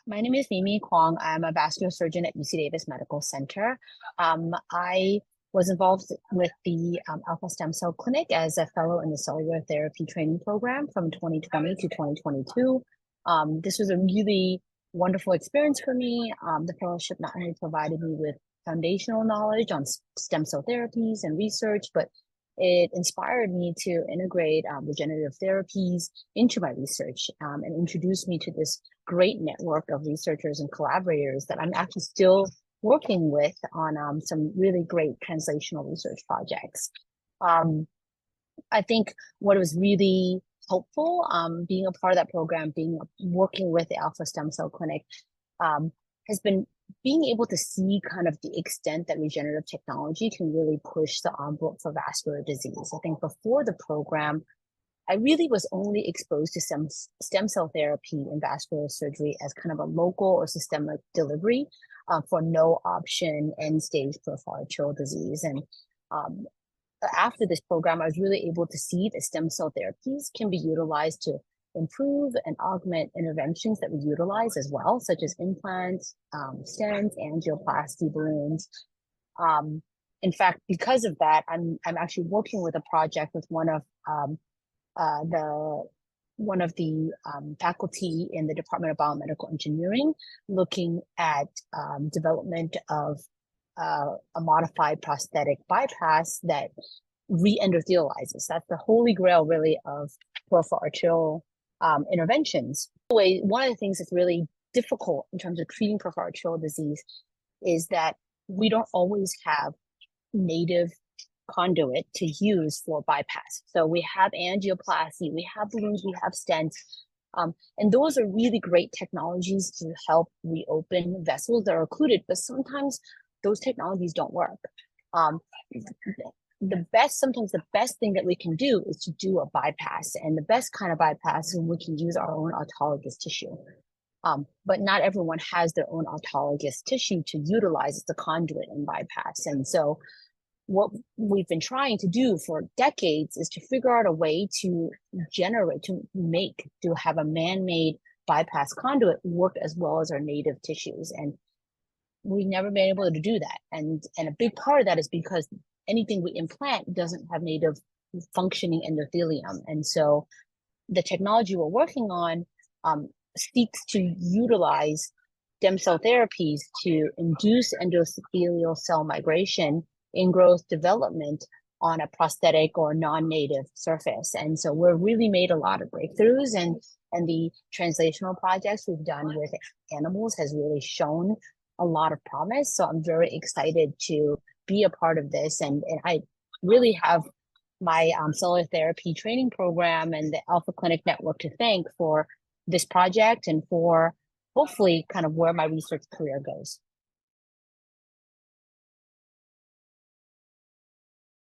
My name is Mimmie Kwong. I'm a vascular surgeon at UC Davis Medical Center. I was involved with the Alpha Stem Cell Clinic as a fellow in the cellular therapy training program from 2020 to 2022. This was a really wonderful experience for me. The fellowship not only provided me with foundational knowledge on stem cell therapies and research, but it inspired me to integrate regenerative therapies into my research and introduced me to this great network of researchers and collaborators that I'm actually still working with on some really great translational research projects. I think what was really helpful being a part of that program, working with the Alpha Stem Cell Clinic, has been being able to see kind of the extent that regenerative technology can really push the envelope for vascular disease. I think before the program, I really was only exposed to some stem cell therapy in vascular surgery as kind of a local or systemic delivery for no option end stage peripheral arterial disease. And after this program, I was really able to see that stem cell therapies can be utilized to improve and augment interventions that we utilize as well, such as implants, stents, angioplasty, balloons. In fact, because of that, I'm actually working with a project with one of the faculty in the Department of Biomedical Engineering, looking at development of a modified prosthetic bypass that re-endothelializes. That's the holy grail, really, of peripheral arterial interventions. One of the things that's really difficult in terms of treating peripheral arterial disease is that we don't always have native conduit to use for bypass. So we have angioplasty, we have balloons, we have stents, and those are really great technologies to help reopen vessels that are occluded, but sometimes those technologies don't work. Sometimes the best thing that we can do is to do a bypass, and the best kind of bypass is when we can use our own autologous tissue. But not everyone has their own autologous tissue to utilize as the conduit in bypass. And so what we've been trying to do for decades is to figure out a way to have a man-made bypass conduit work as well as our native tissues. And we've never been able to do that. And a big part of that is because anything we implant doesn't have native functioning endothelium. And so the technology we're working on seeks to utilize stem cell therapies to induce endothelial cell migration, ingrowth development on a prosthetic or non-native surface. And so we've really made a lot of breakthroughs, and the translational projects we've done with animals has really shown a lot of promise. So I'm very excited to be a part of this. And I really have my cellular therapy training program and the Alpha Clinic Network to thank for this project and for hopefully kind of where my research career goes.